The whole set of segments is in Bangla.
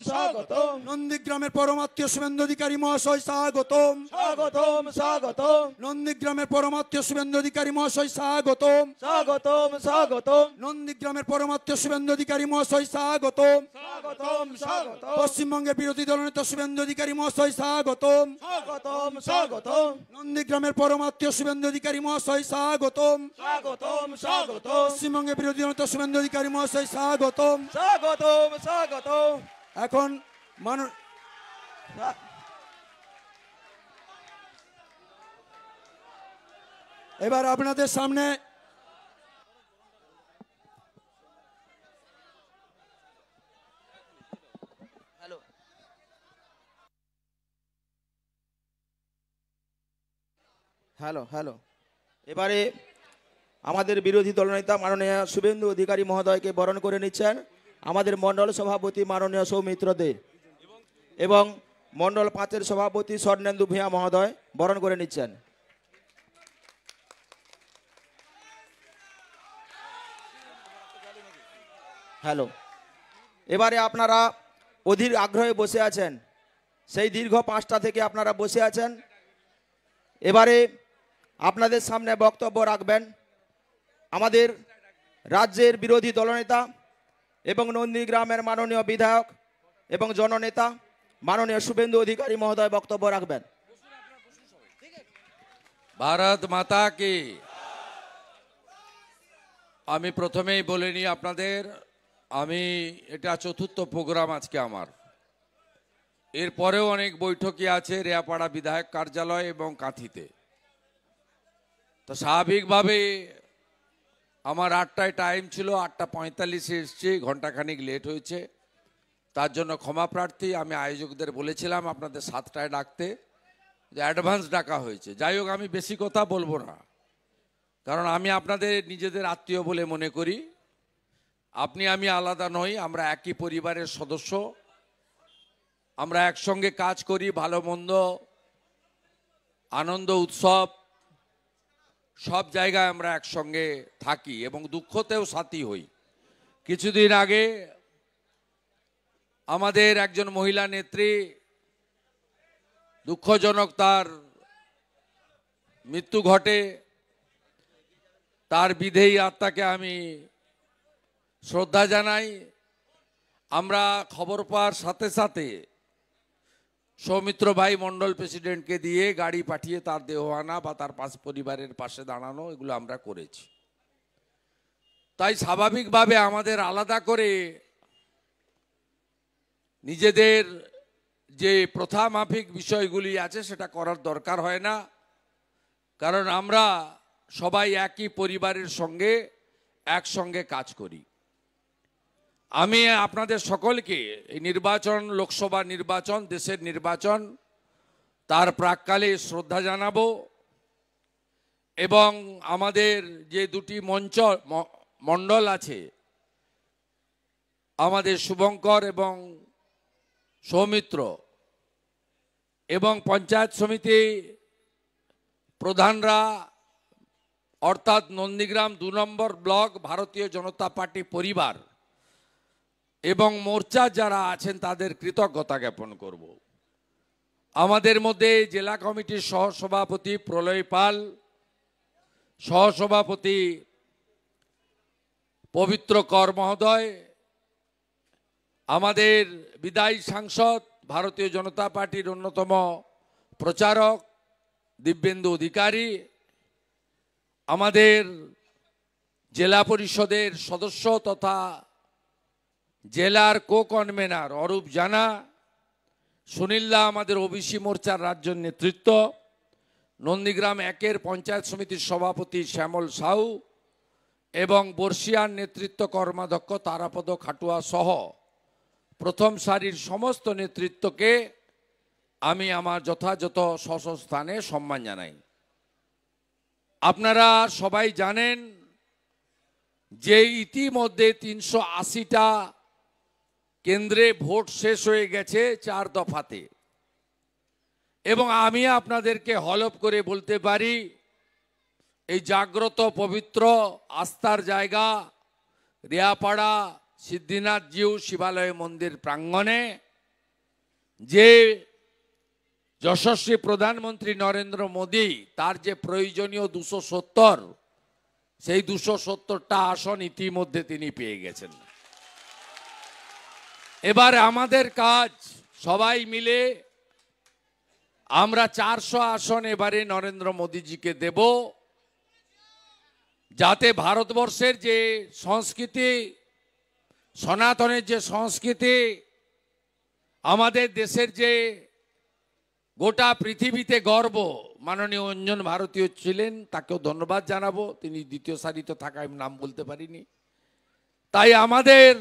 স্বাগতম। নন্দীগ্রামের পরমাত্মীয় শুভেন্দু অধিকারী মহাশয় স্বাগতম। স্বাগতম স্বাগতম নন্দীগ্রামের পরমাত্মীয় শুভেন্দু অধিকারী মহাশয় স্বাগতম। স্বাগতম স্বাগতম নন্দীগ্রামের পরমাত্মীয় শুভেন্দু অধিকারী মহাশয় স্বাগতম। স্বাগতম স্বাগতম পশ্চিমবঙ্গের বিরোধী দলনেতা শুভেন্দু অধিকারী মহাশয় স্বাগতম। স্বাগতম স্বাগতম নন্দীগ্রামের পরমাত্মীয় শুভেন্দু অধিকারী মহাশয় স্বাগতম। স্বাগতম স্বাগতম পশ্চিমবঙ্গের বিরোধী দলনেতা শুভেন্দু অধিকারী মহাশয় স্বাগতম। স্বাগতম স্বাগতম এখন মানুষ এবার আপনাদের সামনে হ্যালো হ্যালো এবারে আমাদের বিরোধী দলনেতা মাননীয় শুভেন্দু অধিকারী মহোদয়কে বরণ করে নিচ্ছেন আমাদের মণ্ডল সভাপতি মাননীয় সৌমিত্র দে এবং মণ্ডল 5-এর সভাপতি স্বর্ণেন্দু ভূঁইয়া মহোদয় বরণ করে নিচ্ছেন। হ্যালো এবারে আপনারা অধীর আগ্রহে বসে আছেন, সেই দীর্ঘ 5টা থেকে আপনারা বসে আছেন। এবারে আপনাদের সামনে বক্তব্য রাখবেন আমাদের রাজ্যের বিরোধী দলনেতা এবং নন্দীগ্রামের মাননীয় বিধায়ক এবং জননেতা মাননীয় শুভেন্দু অধিকারী মহোদয় বক্তব্য রাখবেন। ভারত মাতা কি। আমি প্রথমেই বলে নিই আপনাদের, আমি এটা 4র্থ প্রোগ্রাম আজকে আমার। এরপরেও অনেক বৈঠকই আছে রেয়াপাড়া বিধায়ক কার্যালয় এবং কাঁথিতে। তো স্বাভাবিকভাবে আমার 8টায় টাইম ছিল, 8টা 45-এ এসছি, ঘন্টাখানিক লেট হয়েছে, তার জন্য ক্ষমা প্রার্থী। আমি আয়োজকদের বলেছিলাম আপনাদের 7টায় ডাকতে, যে অ্যাডভান্স ডাকা হয়েছে। যাই হোক, আমি বেশি কথা বলবো না, কারণ আমি আপনাদের নিজেদের আত্মীয় বলে মনে করি। আপনি আমি আলাদা নই, আমরা একই পরিবারের সদস্য, আমরা একসঙ্গে কাজ করি, ভালো মন্দ আনন্দ উৎসব সব জায়গায় আমরা একসঙ্গে থাকি এবং দুঃখতেও সাথী হই। কিছুদিন আগে আমাদের একজন মহিলা নেত্রী, দুঃখজনক তার মৃত্যু ঘটে, তার বিধেয়ী আত্মাকে আমি শ্রদ্ধা জানাই। আমরা খবর পাওয়ার সাথে সাথে সৌমিত্র ভাই মণ্ডল প্রেসিডেন্টকে দিয়ে গাড়ি পাঠিয়ে তার দেহ আনা বা তার পরিবারের পাশে দাঁড়ানো, এগুলো আমরা করেছি। তাই স্বাভাবিকভাবে আমাদের আলাদা করে নিজেদের যে প্রথা মাফিক বিষয়গুলি আছে সেটা করার দরকার হয় না, কারণ আমরা সবাই একই পরিবারের সঙ্গে একসঙ্গে কাজ করি। আমি আপনাদের সকলকে এই নির্বাচন, লোকসভা নির্বাচন, দেশের নির্বাচন, তার প্রাক্কালে শ্রদ্ধা জানাবো এবং আমাদের যে দুটি মণ্ডল আছে, আমাদের শুভঙ্কর এবং সৌমিত্র, এবং পঞ্চায়েত সমিতি প্রধানরা, অর্থাৎ নন্দীগ্রাম 2 নম্বর ব্লক ভারতীয় জনতা পার্টি পরিবার এবং মোর্চা যারা আছেন তাদের কৃতজ্ঞতা জ্ঞাপন করব। আমাদের মধ্যে জেলা কমিটির সহসভাপতি প্রলয় পাল, সহসভাপতি পবিত্র কর মহোদয়, আমাদের বিদায়ী সাংসদ ভারতীয় জনতা পার্টির অন্যতম প্রচারক দিব্যেন্দু অধিকারী, আমাদের জেলা পরিষদের সদস্য তথা জেলার কো-কনভেনার অরূপ জানা, সুনীলদা আমাদের ওবিসি মোর্চার রাজ্য নেতৃত্ব, নন্দীগ্রাম 1-এর পঞ্চায়েত সমিতির সভাপতি শ্যামল সাউ এবং বর্ষিয়ার নেতৃত্ব কর্মাধ্যক্ষ তারাপদ খাটুয়া সহ প্রথম সারির সমস্ত নেতৃত্বকে আমি আমার যথাযথ স্থানে সম্মান জানাই। আপনারা সবাই জানেন যে ইতিমধ্যে 380টা কেন্দ্রে ভোট শেষ হয়ে গেছে 4 দফাতে, এবং আমি আপনাদেরকে হলফ করে বলতে পারি এই জাগ্রত পবিত্র আস্থার জায়গা রেয়াপাড়া সিদ্ধিনাথ জিউ শিবালয় মন্দির প্রাঙ্গণে যে যশস্বী প্রধানমন্ত্রী নরেন্দ্র মোদী তার যে প্রয়োজনীয় 270, সেই 270টা আসন ইতিমধ্যে তিনি পেয়ে গেছেন। এবার আমাদের কাজ সবাই মিলে আমরা 400 আসন এবারে নরেন্দ্র মোদীজিকে দেব, যাতে ভারতবর্ষের যে সংস্কৃতি, সনাতনের যে সংস্কৃতি, আমাদের দেশের যে গোটা পৃথিবীতে গর্ব, মাননীয় অঞ্জন ভারতীয় ছিলেন, তাকেও ধন্যবাদ জানাবো, তিনি দ্বিতীয় সারিতে থাকায় নাম বলতে পারিনি। তাই আমাদের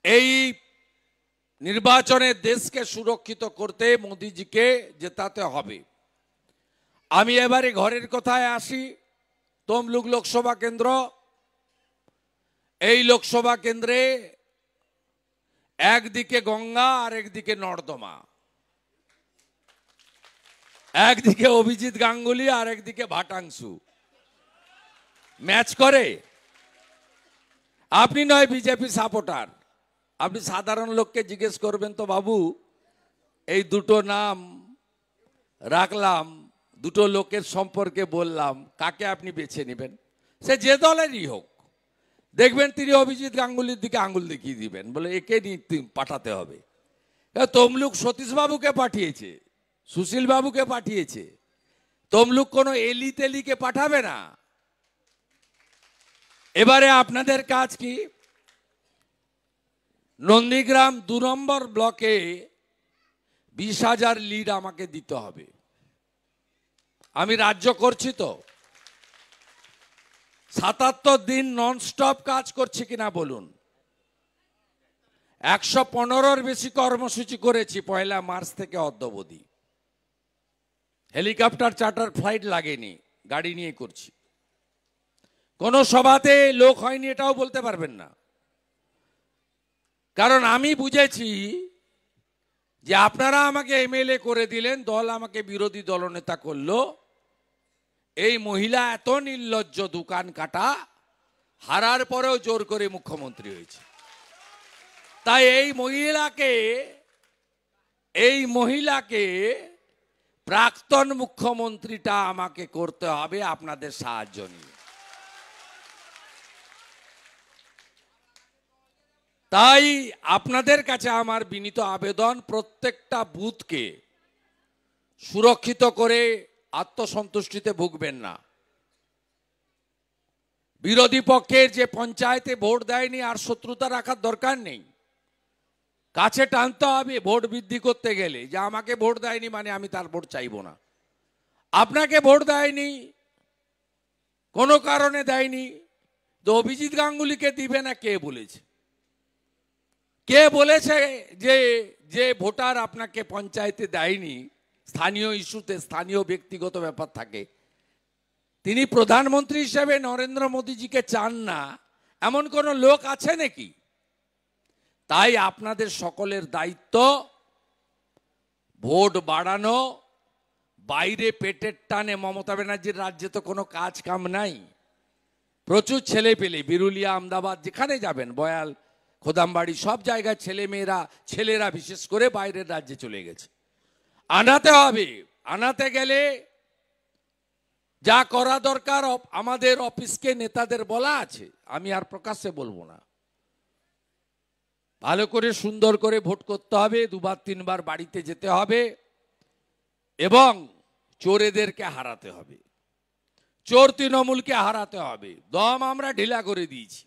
এই নির্বাচনে দেশকে সুরক্ষিত করতে মোদিজিকে জেতাতে হবে। আমি এবারে ঘরের কথায় আসি। তমলুক লোকসভা কেন্দ্র, এই লোকসভা কেন্দ্রে একদিকে গঙ্গা আর একদিকে নর্দমা, একদিকে অভিজিৎ গাঙ্গুলি আর একদিকে ভাটাংশু। ম্যাচ করে? আপনি নয় বিজেপি সাপোর্টার, আপনি সাধারণ লোককে জিজ্ঞেস করবেন তো, বাবু এই দুটো নাম রাখলাম, দুটো লোকের সম্পর্কে বললাম, কাকে আপনি বেছে নেবেন? সে যে দলেরই হোক, দেখবেন তিনি অভিজিৎ গাঙ্গুলির দিকে আঙ্গুল দেখিয়ে দিবেন, বলে একে নিয়ে পাঠাতে হবে। তমলুক সতীশ বাবুকে পাঠিয়েছে, সুশীল বাবুকে পাঠিয়েছে, তমলুক কোনো এলি তেলিকে পাঠাবে না। এবারে আপনাদের কাজ কি? নন্দীগ্রাম 2 নম্বর ব্লকে 20,000 লিড আমাকে দিতে হবে। আমি রাজ্য করছি তো, 77 দিন নন স্টপ কাজ করছি কিনা বলুন। 115-র বেশি কর্মসূচি করেছি 1 মার্চ থেকে অদ্যাবধি। হেলিকপ্টার চার্টার ফ্লাইট লাগেনি, গাড়ি নিয়ে করছি। কোনো সভাতে লোক হয়নি এটাও বলতে পারবেন না, কারণ আমি বুঝেছি যে আপনারা আমাকে এমএলএ করে দিলেন, দল আমাকে বিরোধী দলনেতা করলো। এই মহিলা এত নির্লজ্জ, দোকান কাটা, হারার পরেও জোর করে মুখ্যমন্ত্রী হয়েছে। তাই এই মহিলাকে প্রাক্তন মুখ্যমন্ত্রীটা আমাকে করতে হবে আপনাদের সাহায্য নিয়ে। তাই আপনাদের কাছে আমার বিনীত আবেদন, প্রত্যেকটা বুথকে সুরক্ষিত করে আত্মসন্তুষ্টিতে ভুগবেন না। বিরোধী পক্ষের যে পঞ্চায়েতে ভোট দেয়নি আর শত্রুতা রাখার দরকার নেই, কাছে টানতে হবে ভোট বৃদ্ধি করতে গেলে, যে আমাকে ভোট দেয়নি মানে আমি তার ভোট চাইব না। আপনাকে ভোট দেয়নি, কোনো কারণে দেয়নি, তো অভিজিৎ গাঙ্গুলিকে দিবে না কে বলেছে? কে বলেছে যে ভোটার আপনাকে পঞ্চায়েতে দেয়নি? স্থানীয় ইস্যুতে স্থানীয় ব্যক্তিগত ব্যাপার থাকে। তিনি প্রধানমন্ত্রী হিসেবে নরেন্দ্র মোদীজিকে চান না, এমন কোন লোক আছে নাকি? তাই আপনাদের সকলের দায়িত্ব ভোট বাড়ানো। বাইরে পেটের টানে মমতা ব্যানার্জির রাজ্যে তো কোনো কাজ কাম নাই, প্রচুর ছেলে পেলে, বিরুলিয়া, আহমেদাবাদ যেখানে যাবেন, বয়াল, খোদামবাড়ি, সব জায়গায় ছেলেরা বিশেষ করে বাইরের রাজ্যে চলে গেছে। আনাতে হবে। আনাতে গেলে যা করা দরকার আমাদের অফিসকে নেতাদের বলা আছে, আমি আর প্রকাশ্যে বলবো না। ভালো করে সুন্দর করে ভোট করতে হবে, 2-3 বার বাড়িতে যেতে হবে এবং চোরেদেরকে হারাতে হবে, চোর তৃণমূলকে হারাতে হবে। দম আমরা ঢিলা করে দিয়েছি।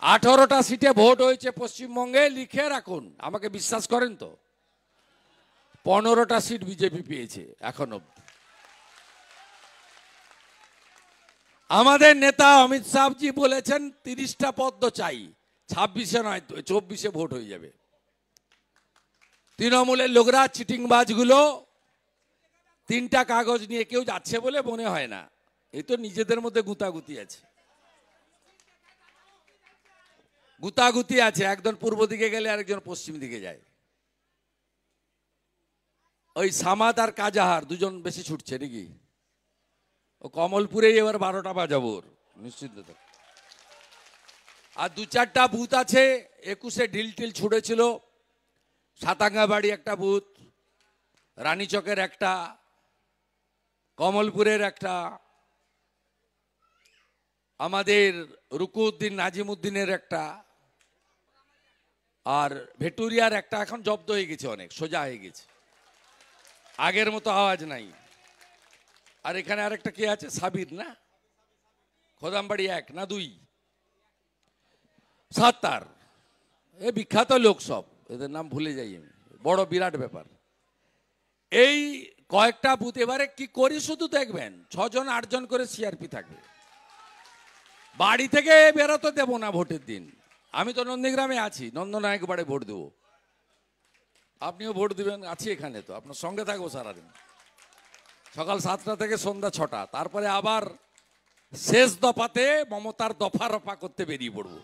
18টা সিটে ভোট হয়েছে পশ্চিমবঙ্গে, লিখে রাখুন, আমাকে বিশ্বাস করেন তো। 15টা সিট বিজেপি পেয়েছে এখন অব্দি। আমাদের নেতা অমিত শাহজি বলেছেন 30টা পদ্ম চাই, 26-এ নয় 24-এ ভোট হয়ে যাবে। তৃণমূলের লোকরা, চিটিংবাজগুলো 3টা কাগজ নিয়ে কেউ যাচ্ছে বলে মনে হয় না, এই তো নিজেদের মধ্যে গুতাগুতি আছে। একজন পূর্ব দিকে গেলে আরেকজন পশ্চিম দিকে যায়। ওই সামাদ আর কাজাহার দুজন বেশি ছুটছে নাকি? ও কমলপুরেই এবার 12টা বাজাবো নিশ্চিন্ত। আর 2-4টা বুথ আছে 21-এ ঢিল টিল ছুড়েছিল। সাতাঙ্গাবাড়ি একটা বুথ, রানীচকের একটা, কমলপুরের একটা, আমাদের রুকুউদ্দিন নাজিমুদ্দিনের একটা, আর ভেটুরিয়ার একটা এখন জব্দ হয়ে গেছে, অনেক সোজা হয়ে গেছে, আগের মতো আওয়াজ নাই। আর এখানে আরেকটা কে আছে, সাবির না, খোদামবাড়ি 1 না 2, 7 এ বিখ্যাত লোক সব, এদের নাম ভুলে যাই আমি, বড় বিরাট ব্যাপার। এই কয়েকটা বুথ এবারে কি করি শুধু দেখবেন, 6 জন 8 জন করে সিআরপি থাকবে, বাড়ি থেকে বেরোতে দেবো না ভোটের দিন। আমি তো নন্দীগ্রামে আছি, নন্দনায়ক বাড়ি ভোট দেবো, আপনিও ভোট দিবেন, আছি এখানে, তো আপনার সঙ্গে থাকবো সারাদিন, সকাল 7টা থেকে সন্ধ্যা 6টা, তারপরে আবার শেষ দফাতে মমতার দফা রফা করতে বেরিয়ে পড়বো।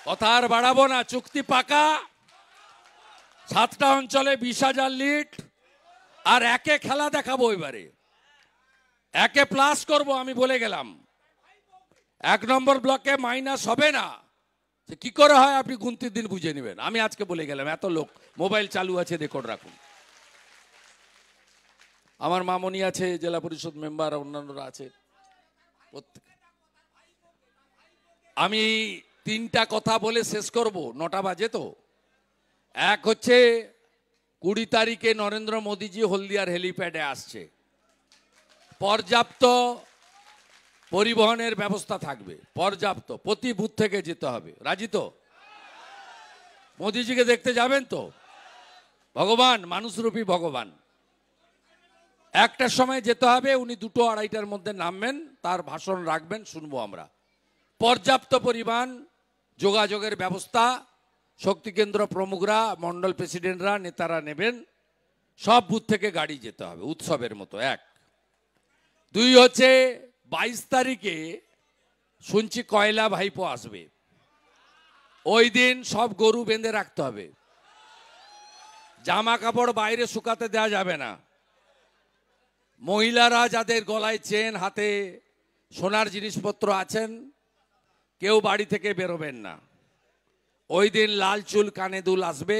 কথা আর বাড়াবো না, চুক্তি পাকা, 7টা অঞ্চলে 20,000 লিড, আর একে খেলা দেখাবো, এবারে একে প্লাস করব। আমি বলে গেলাম 1 নম্বর ব্লকে মাইনাস হবে না, কি করে হয় আপনি গুনতির দিন বুঝে নেবেন। আমি আজকে বলে গেলাম, এত লোক মোবাইল চালু আছে, রেকর্ড রাখুন। আমার মামনি আছে, জেলা পরিষদ মেম্বার, অন্যান্যরা আছে। আমি 3টা কথা বলে শেষ করব, 9টা বাজে তো। এক হচ্ছে 20 তারিখে নরেন্দ্র মোদীজি হলদিয়ার হেলিপ্যাডে আসছে, পর্যাপ্ত পরিবহনের ব্যবস্থা থাকবে, পর্যাপ্ত, প্রতি বুথ থেকে যেতে হবে। রাজি তো? মোদীজিকে দেখতে যাবেন তো? ভগবান, মানুষরূপী ভগবান। 1টার সময় যেতে হবে, উনি 2-2:30টার মধ্যে নামবেন, তার ভাষণ রাখবেন, শুনবো আমরা। পর্যাপ্ত পরিমাণ যোগাযোগের ব্যবস্থা, শক্তিকেন্দ্র প্রমুখরা, মন্ডল প্রেসিডেন্টরা, নেতারা নেবেন, সব বুথ থেকে গাড়ি যেতে হবে, উৎসবের মতো। 1, 2 হচ্ছে 22 তারিখে শুনছি কয়লা ভাইপো আসবে, ওই দিন সব গরু বেঁধে রাখতে হবে, জামা কাপড় বাইরে শুকাতে দেওয়া যাবে না। মহিলারা যাদের গলায় চেন, হাতে সোনার জিনিসপত্র আছেন, কেউ বাড়ি থেকে বেরোবেন না। ওই দিন লাল চুল, কানে দুল আসবে।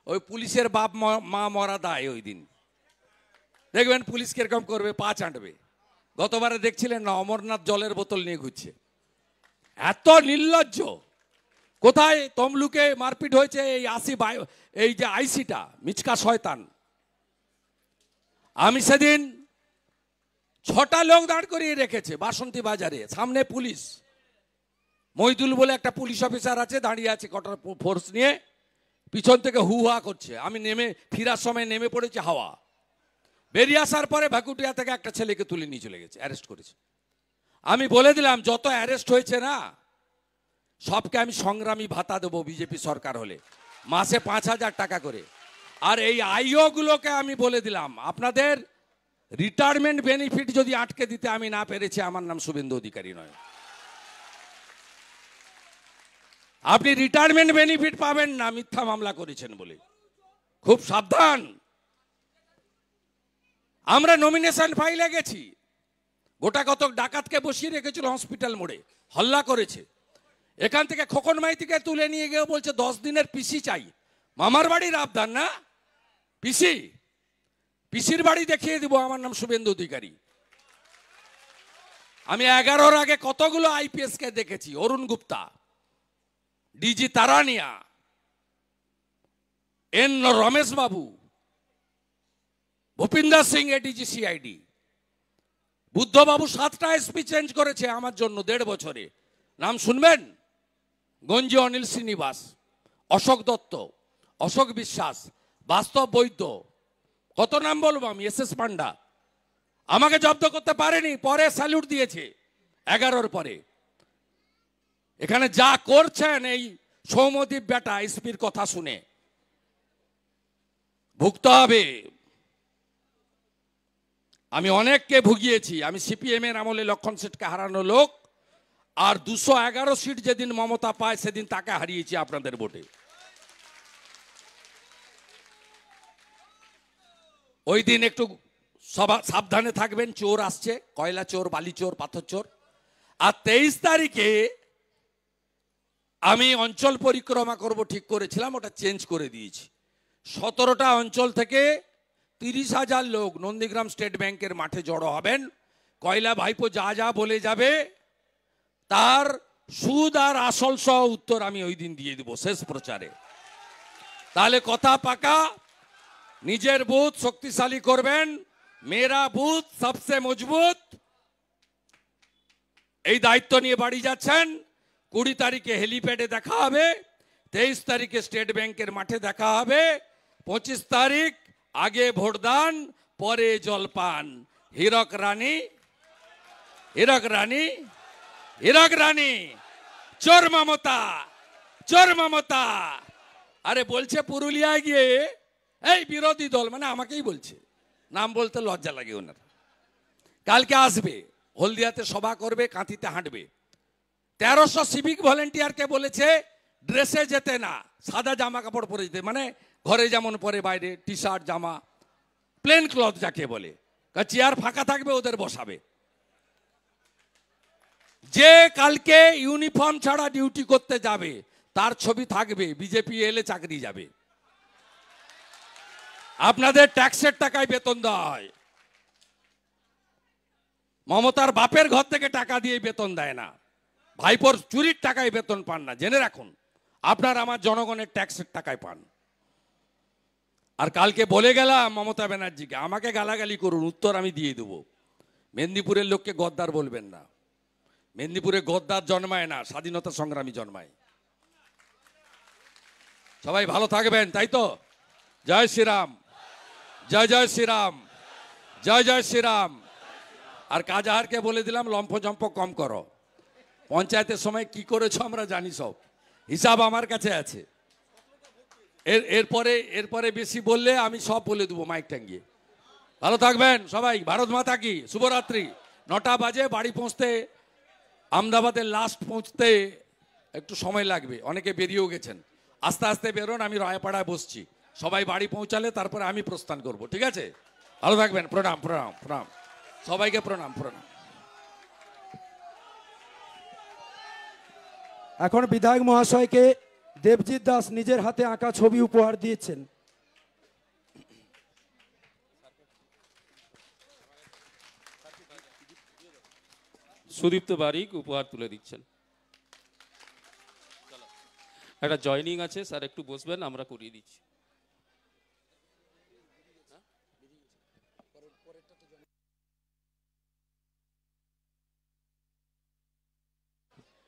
ওই পুলিশের বাপ মা মরা দায়, ওই দিন দেখবেন পুলিশ কিরকম করবে, পা চাঁটবে। গতবারে দেখছিলেন না, অমরনাথ জলের বোতল নিয়ে ঘুরছে, এত নির্লজ্জ। কোথায় তমলুকে মারপিট হয়েছে, এই যে আইসিটা, মিচকা শয়তান। আমি সেদিন 6টা লোক দাঁড় করিয়ে রেখেছে বাসন্তী বাজারে, সামনে পুলিশ, মইদুল বলে একটা পুলিশ অফিসার আছে, দাঁড়িয়ে আছে কটা ফোর্স নিয়ে, পিছন থেকে হু হা করছে। আমি ফিরার সময় নেমে পড়েছি, হাওয়া। বেরিয়ে আসার পরে ভাকুটিয়া থেকে একটা ছেলেকে তুলে নিয়ে চলে গেছে, অ্যারেস্ট করেছে। আমি বলে দিলাম, যত অ্যারেস্ট হয়েছে না, সবকে আমি সংগ্রামী ভাতা দেবো বিজেপি সরকার হলে, মাসে 5,000 টাকা করে। আর এই আইও গুলোকে আমি বলে দিলাম, আপনাদের রিটায়ারমেন্ট বেনিফিট যদি আটকে দিতে আমি না পেরেছি, আমার নাম শুভেন্দু অধিকারী নয়। আপনি রিটায়ারমেন্ট বেনিফিট পাবেন না মিথ্যা মামলা করেছেন বলে, খুব সাবধান। আমরা নমিনেশন ফাইলে গেছি, গোটা কতক ডাকাতকে বসিয়ে রেখেছিল হসপিটাল মোড়ে, হল্লা করেছে। এখান থেকে খোকন মাইতিকে তুলে নিয়ে গিয়ে বলছে 10 দিনের পিসি চাই। মামার বাড়ির আবদার না, পিসির বাড়ি দেখিয়ে দিব, আমার নাম শুভেন্দু অধিকারী। আমি 11-র আগে কতগুলো আইপিএস কে দেখেছি, অরুণ গুপ্তা, ডিজি তারানিয়া, এন রমেশ বাবু, Bhupinder Singh ADG CID, বুদ্ধবাবু 7টা SP change করেছে আমার জন্য 1.5 বছরে। নাম শুনবেন? গঞ্জি অনিল শ্রীনিবাস, অশোক দত্ত, অশোক বিশ্বাস, বাস্তব বৈদ্য, কত নাম বলবো আমি, এস পান্ডা। আমাকে জব্দ করতে পারেনি, পরে স্যালুট দিয়েছে 11-র পরে। এখানে যা করছেন এই সৌমদীপ বেটা এসপির কথা শুনে ভুগতে হবে। আমি অনেককে ভুগিয়েছি। আমি সিপিএম এর আমলে লক্ষণ সেটকে হারানো লোক, আর 211 সিট যেদিন মমতা পায় সেদিন তাকে হারিয়েছি আপনাদের ভোটে। ওই দিন একটু সাবধানে থাকবেন, চোর আসছে, কয়লা চোর, বালি চোর, পাথর চোর। আর 23 তারিখে আমি অঞ্চল পরিক্রমা করব ঠিক করেছিলাম, ওটা চেঞ্জ করে দিয়েছি। 17টা অঞ্চল থেকে 30,000 লোক নন্দীগ্রাম স্টেট ব্যাংকের মাঠে জড়ো হবেন। কয়লা ভাইপো যা যা বলে যাবে তার সুদ আর আসল সহ উত্তর আমি ওই দিন দিয়ে দেব শেষ প্রচারে। তাহলে কথা পাকা, নিজের বুথ শক্তিশালী করবেন। মেরা বুথ সবচেয়ে মজবুত। এই দায়িত্ব নিয়ে বাড়ি যাচ্ছেন। 20 তারিখে হেলিপ্যাডে দেখা হবে, 23 তারিখে স্টেট ব্যাংকের মাঠে দেখা হবে, 25 তারিখ আগে ভোটদান পরে জলপান। হীরক রানী, হীরক রানী, হীরক রানী, চোর মমতা, চোর মমতা। আরে বলছে পুরুলিয়ায় গিয়ে, এই বিরোধী দল মানে আমাকেই বলছে, নাম বলতে লজ্জা লাগে ওনার। কালকে আসবে, হলদিয়াতে সভা করবে, কাঁথিতে হাঁটবে। 1300 সিভিক ভলেন্টিয়ারকে বলেছে ড্রেসে যেতে না, সাদা জামা কাপড় পরে যেতে, মানে ঘরে যেমন পরে বাইরে টি শার্ট জামা, প্লেন ক্লথ যাকে বলে। চেয়ার ফাঁকা থাকবে, ওদের বসাবে। যে কালকে ইউনিফর্ম ছাড়া ডিউটি করতে যাবে তার ছবি থাকবে, বিজেপি এলে চাকরি যাবে। আপনাদের ট্যাক্সের টাকায় বেতন দেওয়া হয়, মমতার বাপের ঘর থেকে টাকা দিয়ে বেতন দেয় না, ভাইপোর চুরির টাকায় বেতন পান না। জেনে রাখুন, আপনার আমার জনগণের ট্যাক্সের টাকায় পান। আর কালকে বলে গেলাম মমতা ব্যানার্জিকে, আমাকে গালাগালি করুন, উত্তর আমি দিয়ে দেব। মেদিনীপুরের লোককে গদ্দার বলবেন না। মেদিনীপুরে গদ্দার জন্মায় না, স্বাধীনতা সংগ্রামী জন্মায়। সবাই ভালো থাকবেন, তাই তো? জয় শ্রীরাম, জয় জয় শ্রীরাম, জয় জয় শ্রীরাম। আর কাজাহারকে বলে দিলাম লম্ফজম্প কম করো। পঞ্চায়েতের সময় কি করেছো আমরা জানি, সব হিসাব আমার কাছে আছে। এরপরে বেশি বললে আমি সব বলে দেবো মাইক টাঙ্গিয়ে। ভালো থাকবেন সবাই। ভারত মাতা কি, শুভরাত্রি। 9টা বাজে, বাড়ি পৌঁছতে আহমেদাবাদের লাস্ট পৌঁছতে একটু সময় লাগবে, অনেকে বেরিয়েও গেছেন। আস্তে আস্তে বেরোন, আমি রায়পাড়ায় বসছি। সবাই বাড়ি পৌঁছালে তারপরে আমি প্রস্থান করব, ঠিক আছে? ভালো থাকবেন। প্রণাম প্রণাম প্রণাম, সবাইকে প্রণাম প্রণাম। এখন বিধায়ক মহাশয়কে দেবজিৎ দাস নিজের হাতে আঁকা ছবি উপহার দিয়েছেন। সুদীপ্ত বারিক উপহার তুলে দিচ্ছেন। একটা জয়নিং আছে স্যার, একটু বসবেন, আমরা করিয়ে দিচ্ছি।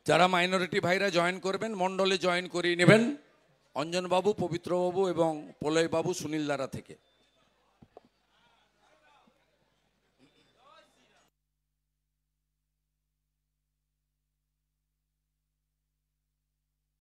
যারা মাইনরিটি ভাইরা জয়েন করবেন, মণ্ডলে জয়েন করিয়ে নেবেন। অঞ্জনবাবু, পবিত্রবাবু এবং প্রলয়বাবু সুনীলদারা থেকে।